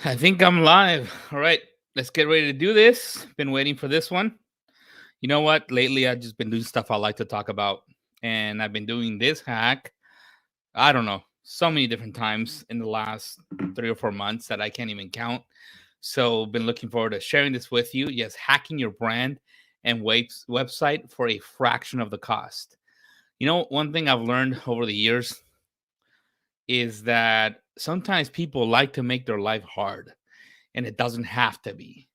I think I'm live. All right, let's get ready to do this. Been waiting for this one. You know what? Lately, I've just been doing stuff I like to talk about, and I've been doing this hack. I don't know, so many different times in the last 3 or 4 months that I can't even count. So, been looking forward to sharing this with you. Yes, hacking your brand and website for a fraction of the cost. You know, one thing I've learned over the years is that sometimes people like to make their life hard and it doesn't have to be.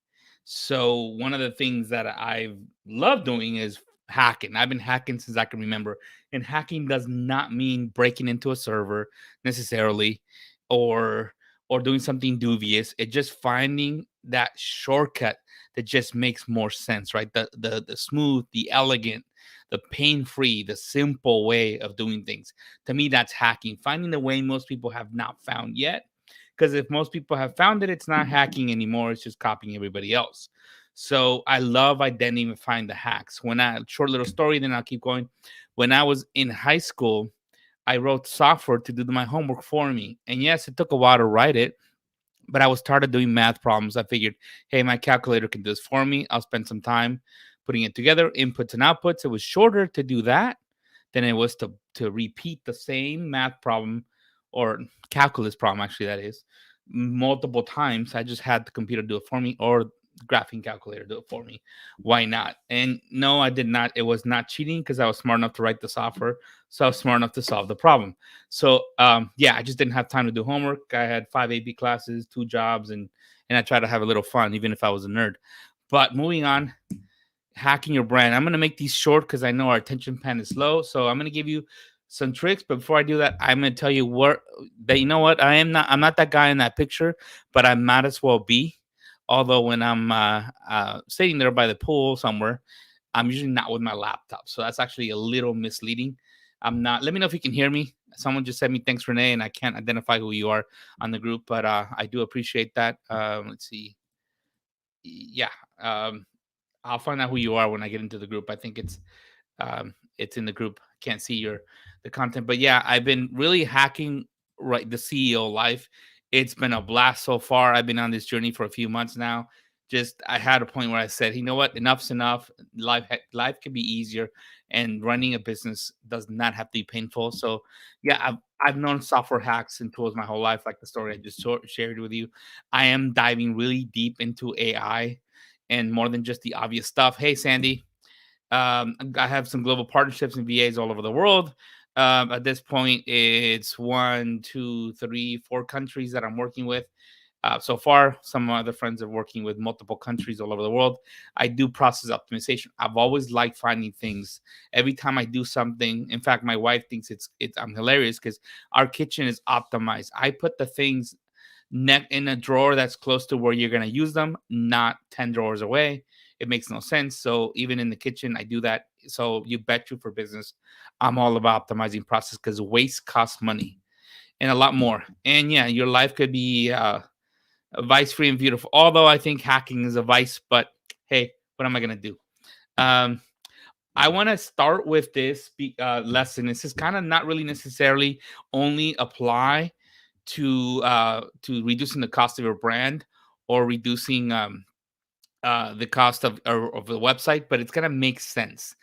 So one of the things that I've loved doing is hacking. I've been hacking since I can remember, and hacking does not mean breaking into a server necessarily, or doing something dubious. It's just finding that shortcut that just makes more sense, right? The smooth, the elegant, the pain-free, the simple way of doing things. To me, that's hacking. Finding the way most people have not found yet, because if most people have found it, it's not hacking anymore. It's just copying everybody else. So I love identifying the hacks. Short little story, then I'll keep going. When I was in high school, I wrote software to do my homework for me. And yes, it took a while to write it, but I was tired of doing math problems. I figured, hey, my calculator can do this for me. I'll spend some time putting it together, inputs and outputs. It was shorter to do that than it was to repeat the same math problem, or calculus problem, actually, that is, multiple times. I just had the computer do it for me, or graphing calculator do it for me. Why not? And no, I did not. It was not cheating because I was smart enough to write the software. So I was smart enough to solve the problem. So yeah, I just didn't have time to do homework. I had 5 AP classes, 2 jobs, and I tried to have a little fun, even if I was a nerd. But moving on, hacking your brand. I'm gonna make these short because I know our attention span is low. So I'm gonna give you some tricks. But before I do that, I'm gonna tell you what that, you know what, I'm not that guy in that picture, but I might as well be. Although when I'm sitting there by the pool somewhere, I'm usually not with my laptop. So that's actually a little misleading. I'm not. Let me know if you can hear me. Someone just said me thanks, Renee, and I can't identify who you are on the group, but I do appreciate that. Let's see. Yeah. Um, I'll find out who you are when I get into the group. I think it's in the group. I can't see the content, but yeah, I've been really hacking, right, the CEO life. It's been a blast so far. I've been on this journey for a few months now. Just I had a point where I said, you know what, enough's enough. Life can be easier, and running a business does not have to be painful. So yeah, I've known software hacks and tools my whole life, like the story I just shared with you. I am diving really deep into AI and more than just the obvious stuff. Hey, Sandy, I have some global partnerships and VAs all over the world. At this point, it's 1, 2, 3, 4 countries that I'm working with. So far, some other friends are working with multiple countries all over the world. I do process optimization. I've always liked finding things. Every time I do something, in fact, my wife thinks it's I'm hilarious because our kitchen is optimized. I put the things neck in a drawer that's close to where you're going to use them, not 10 drawers away. It makes no sense. So even in the kitchen, I do that. So you bet you for business, I'm all about optimizing process because waste costs money and a lot more. And yeah, your life could be vice free and beautiful. Although I think hacking is a vice, but hey, what am I going to do? Um, I want to start with this lesson. This is kind of not really necessarily only apply to reducing the cost of your brand, or reducing the cost of the website, but it's gonna make sense.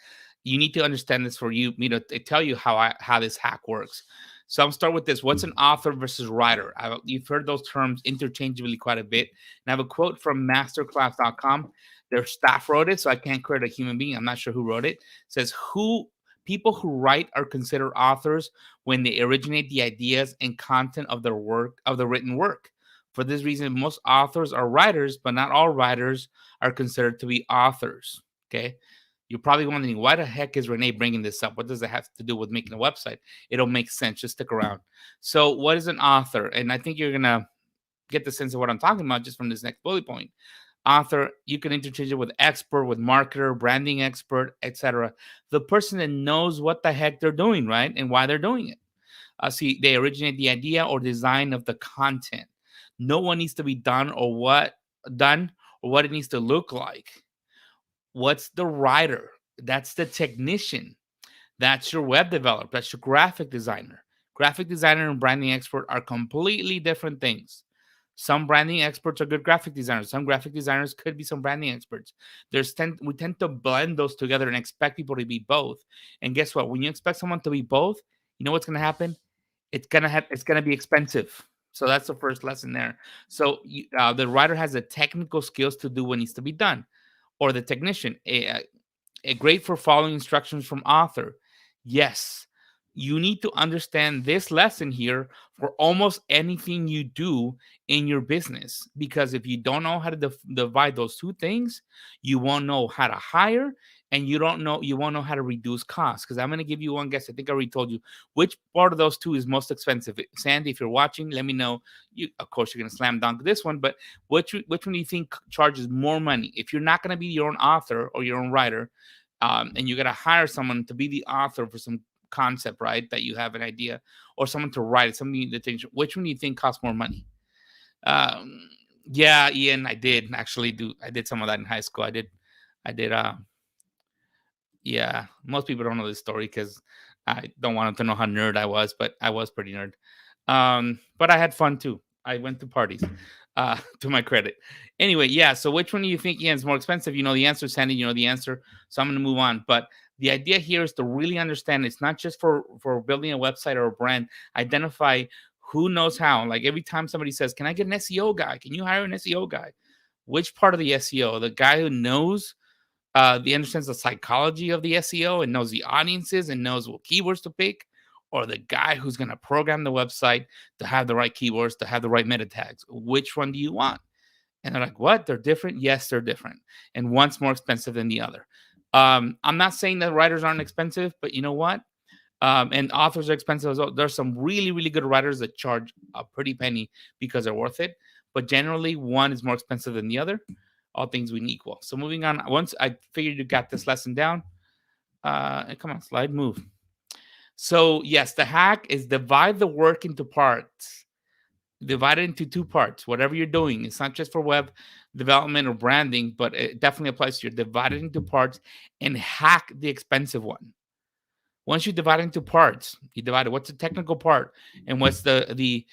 You need to understand this for me to tell you how this hack works. So I'm start with this. What's an author versus writer? You've heard those terms interchangeably quite a bit. And I have a quote from masterclass.com. Their staff wrote it, so I can't credit a human being. I'm not sure who wrote it. It says who people who write are considered authors when they originate the ideas and content of their work of the written work. For this reason, most authors are writers, but not all writers are considered to be authors. Okay. You're probably wondering, why the heck is Renee bringing this up? What does it have to do with making a website? It'll make sense. Just stick around. So, what is an author? And I think you're going to get the sense of what I'm talking about just from this next bullet point. Author, you can interchange it with expert, with marketer, branding expert, etc. The person that knows what the heck they're doing, right? And why they're doing it. See, they originate the idea or design of the content. No one needs to be done or what it needs to look like. What's the writer? That's the technician. That's your web developer. That's your graphic designer. Graphic designer and branding expert are completely different things. Some branding experts are good graphic designers. Some graphic designers could be some branding experts. We tend to blend those together and expect people to be both. And guess what? When you expect someone to be both, you know what's going to happen? It's gonna be expensive. So that's the first lesson there. So the writer has the technical skills to do what needs to be done, or the technician. Great for following instructions from author. Yes, you need to understand this lesson here for almost anything you do in your business, because if you don't know how to divide those two things, you won't know how to hire, and you won't know how to reduce costs. Because I'm going to give you one guess. I think I already told you which part of those two is most expensive. Sandy, if you're watching, let me know. You, of course, you're going to slam dunk this one, but which one do you think charges more money? If you're not going to be your own author or your own writer, and you got to hire someone to be the author for some concept, right? That you have an idea, or someone to write it, something that thinks, which one do you think costs more money? Yeah, Ian, I did actually do. I did some of that in high school. I did. Yeah, most people don't know this story because I don't want them to know how nerd I was, but I was pretty nerd. But I had fun too. I went to parties, to my credit. Anyway, yeah. So which one do you think, Ian, is more expensive? You know the answer, Sandy. You know the answer. So I'm going to move on. But the idea here is to really understand it's not just for building a website or a brand. Identify who knows how. Like every time somebody says, "Can I get an SEO guy? Can you hire an SEO guy?" Which part of the SEO? The guy who knows the understands the psychology of the SEO and knows the audiences and knows what keywords to pick, or the guy who's going to program the website to have the right keywords, to have the right meta tags? Which one do you want? And they're like, what? They're different? Yes, they're different. And one's more expensive than the other. I'm not saying that writers aren't expensive, but you know what? And authors are expensive as well. There's some really, really good writers that charge a pretty penny because they're worth it. But generally, one is more expensive than the other, all things being equal. So moving on, once I figured you got this lesson down, come on, slide, move. So yes, the hack is divide the work into parts. Divide it into two parts. Whatever you're doing, it's not just for web development or branding, but it definitely applies to you. Divide it into parts and hack the expensive one. Once you divide it into parts, you divide it. What's the technical part and what's the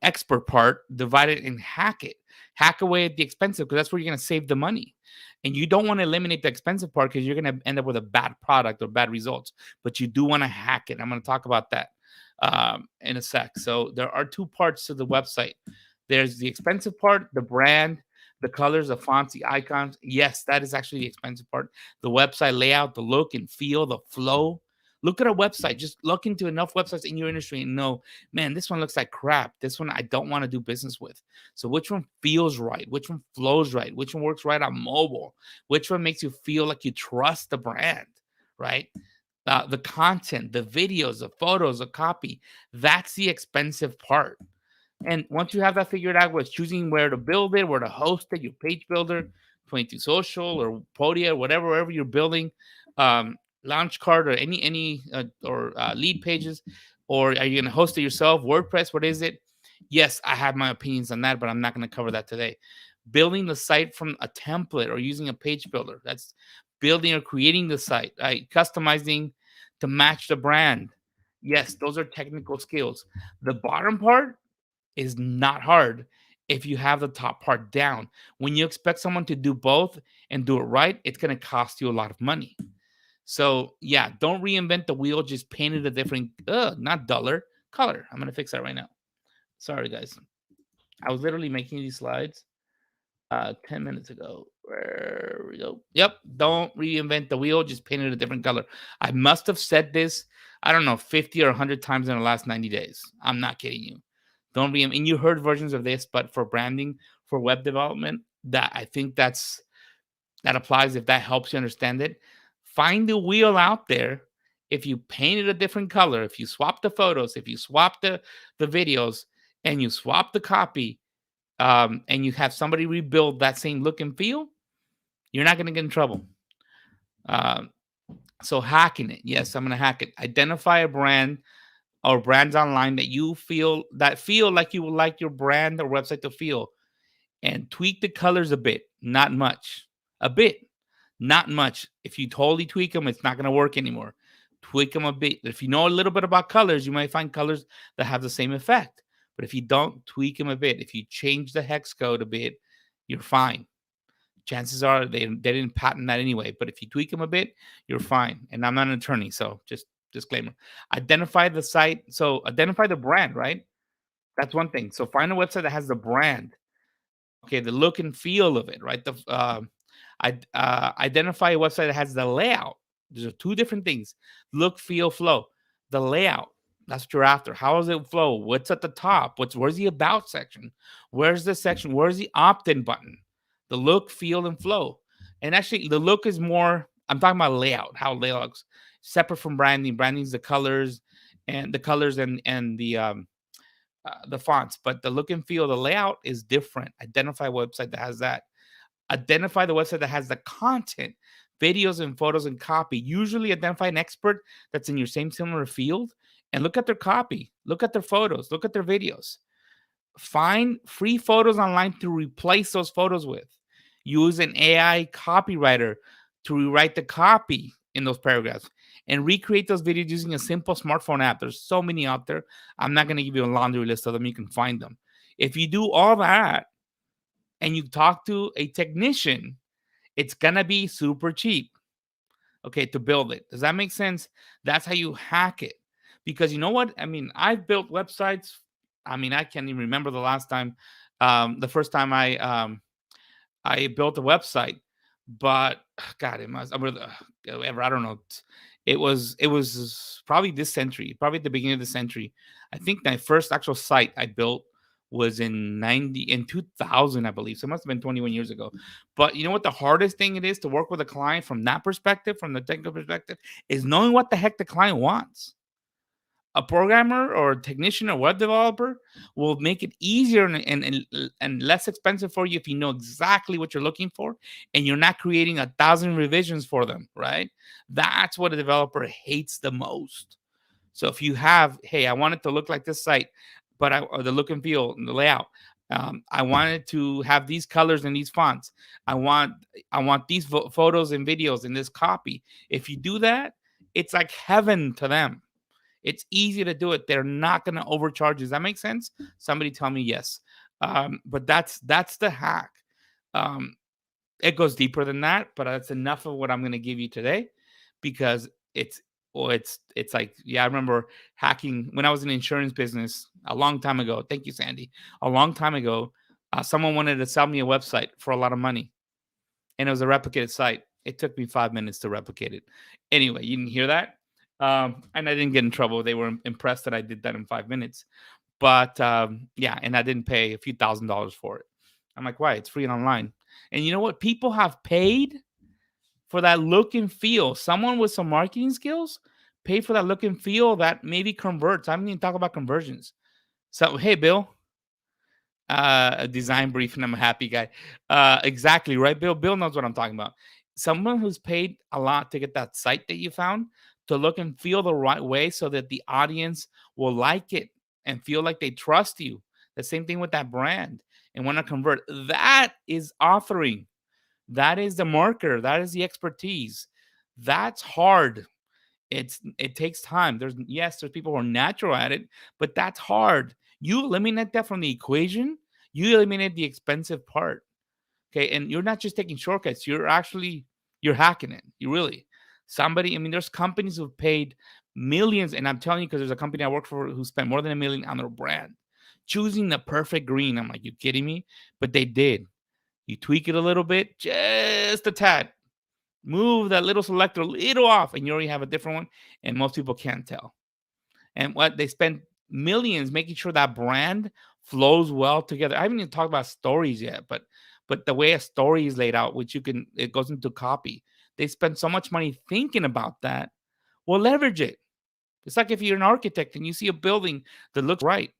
expert part? Divide it and hack it. Hack away at the expensive, because that's where you're going to save the money. And you don't want to eliminate the expensive part because you're going to end up with a bad product or bad results. But you do want to hack it. I'm going to talk about that in a sec. So there are two parts to the website. There's the expensive part, the brand, the colors, the fonts, the icons. Yes, that is actually the expensive part. The website layout, the look and feel, the flow. Look at a website. Just look into enough websites in your industry and know, man, this one looks like crap. This one I don't want to do business with. So which one feels right? Which one flows right? Which one works right on mobile? Which one makes you feel like you trust the brand, right? The content, the videos, the photos, the copy. That's the expensive part. And once you have that figured out, with choosing where to build it, where to host it, your page builder, 22 Social or Podia, wherever you're building, launch card or any lead pages, or are you going to host it yourself? WordPress, what is it? Yes, I have my opinions on that, but I'm not going to cover that today. Building the site from a template or using a page builder. That's building or creating the site, right? Customizing to match the brand. Yes, those are technical skills. The bottom part is not hard if you have the top part down. When you expect someone to do both and do it right, it's going to cost you a lot of money. So yeah, don't reinvent the wheel. Just paint it a different, not duller color. I'm going to fix that right now. Sorry, guys. I was literally making these slides 10 minutes ago. Where we go. Yep. Don't reinvent the wheel. Just paint it a different color. I must have said this, I don't know, 50 or 100 times in the last 90 days. I'm not kidding you. Don't reinvent. And you heard versions of this, but for branding, for web development, that I think that applies. If that helps you understand it, find the wheel out there. If you paint it a different color, if you swap the photos, if you swap the videos, and you swap the copy, and you have somebody rebuild that same look and feel, you're not going to get in trouble. So hacking it. Yes, I'm going to hack it. Identify a brand or brands online that you feel like you would like your brand or website to feel, and tweak the colors a bit, not much. A bit, not much. If you totally tweak them, it's not going to work anymore. Tweak them a bit. If you know a little bit about colors, you might find colors that have the same effect. But if you don't tweak them a bit, if you change the hex code a bit, you're fine. Chances are they didn't patent that anyway. But if you tweak them a bit, you're fine. And I'm not an attorney, so just disclaimer. Identify the site. So identify the brand, right? That's one thing. So find a website that has the brand. Okay, the look and feel of it, right? Identify a website that has the layout. These are two different things: look, feel, flow. The layout. That's what you're after. How does it flow? What's at the top? Where's the about section? Where's the section? Where's the opt-in button? The look, feel, and flow. And actually, the look is more. I'm talking about layout. How layouts separate from branding. Branding is the colors and the fonts, but the look and feel, the layout is different. Identify a website that has that. Identify the website that has the content, videos and photos and copy. Usually identify an expert that's in your same similar field and look at their copy, look at their photos, look at their videos. Find free photos online to replace those photos with. Use an AI copywriter to rewrite the copy in those paragraphs and recreate those videos using a simple smartphone app. There's so many out there. I'm not going to give you a laundry list of them. You can find them. If you do all that and you talk to a technician, it's going to be super cheap, okay, to build it. Does that make sense? That's how you hack it. Because you know what? I mean, I've built websites. I mean, I can't even remember the last time, the first time I built a website, but God, it must ever. I don't know. It was probably this century, probably at the beginning of the century. I think my first actual site I built was in 2000, I believe. So it must have been 21 years ago. But you know what the hardest thing it is to work with a client from that perspective, from the technical perspective, is knowing what the heck the client wants. A programmer or a technician or web developer will make it easier and less expensive for you if you know exactly what you're looking for and you're not creating 1,000 revisions for them, right? That's what a developer hates the most. So if you have, hey, I want it to look like this site, but or the look and feel and the layout, I wanted to have these colors and these fonts. I want these photos and videos in this copy. If you do that, it's like heaven to them. It's easy to do it. They're not going to overcharge you. Does that make sense? Somebody tell me yes. But that's the hack. Um, it goes deeper than that, but that's enough of what I'm going to give you today because it's like, yeah, I remember hacking when I was in the insurance business a long time ago. Thank you, Sandy. A long time ago, someone wanted to sell me a website for a lot of money, and it was a replicated site. It took me 5 minutes to replicate it. Anyway, you didn't hear that. And I didn't get in trouble. They were impressed that I did that in 5 minutes. But yeah, and I didn't pay a few $1,000s for it. I'm like, why? It's free and online. And you know what? People have paid for that look and feel. Someone with some marketing skills paid for that look and feel that maybe converts. I haven't even talked about conversions. So, hey, Bill, a design briefing. I'm a happy guy. Exactly, right, Bill? Bill knows what I'm talking about. Someone who's paid a lot to get that site that you found to look and feel the right way so that the audience will like it and feel like they trust you. The same thing with that brand and want to convert. That is authoring. That is the marker. That is the expertise. That's hard. It takes time. There's people who are natural at it, but that's hard. You eliminate that from the equation, you eliminate the expensive part. Okay. And you're not just taking shortcuts, you're hacking it. You really somebody, I mean, there's companies who've paid millions, and I'm telling you, because there's a company I work for who spent more than $1 million on their brand, choosing the perfect green. I'm like, you kidding me? But they did. You tweak it a little bit, just a tad. Move that little selector a little off, and you already have a different one. And most people can't tell. And what they spend millions making sure that brand flows well together. I haven't even talked about stories yet, but the way a story is laid out, which it goes into copy. They spend so much money thinking about that. Well, leverage it. It's like if you're an architect and you see a building that looks right,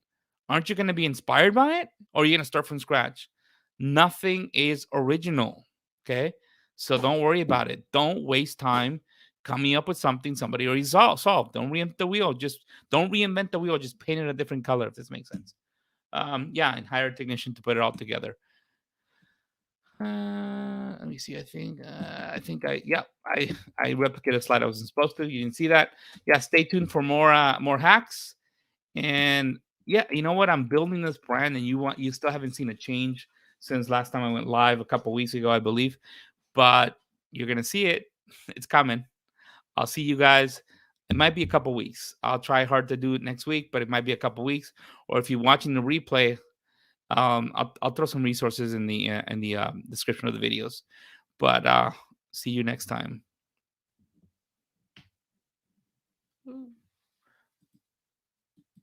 aren't you going to be inspired by it, or are you going to start from scratch? Nothing is original. Okay. So don't worry about it. Don't waste time coming up with something somebody already solved. Don't reinvent the wheel. Just don't reinvent the wheel. Just paint it a different color, if this makes sense. Yeah, and hire a technician to put it all together. Let me see. I replicated a slide I wasn't supposed to. You didn't see that. Yeah, stay tuned for more hacks. And yeah, you know what? I'm building this brand, and you still haven't seen a change since last time I went live a couple weeks ago, I believe. But you're gonna see it. It's coming. I'll see you guys. It might be a couple weeks. I'll try hard to do it next week, but it might be a couple weeks. Or if you're watching the replay, I'll throw some resources in the description of the videos. But see you next time.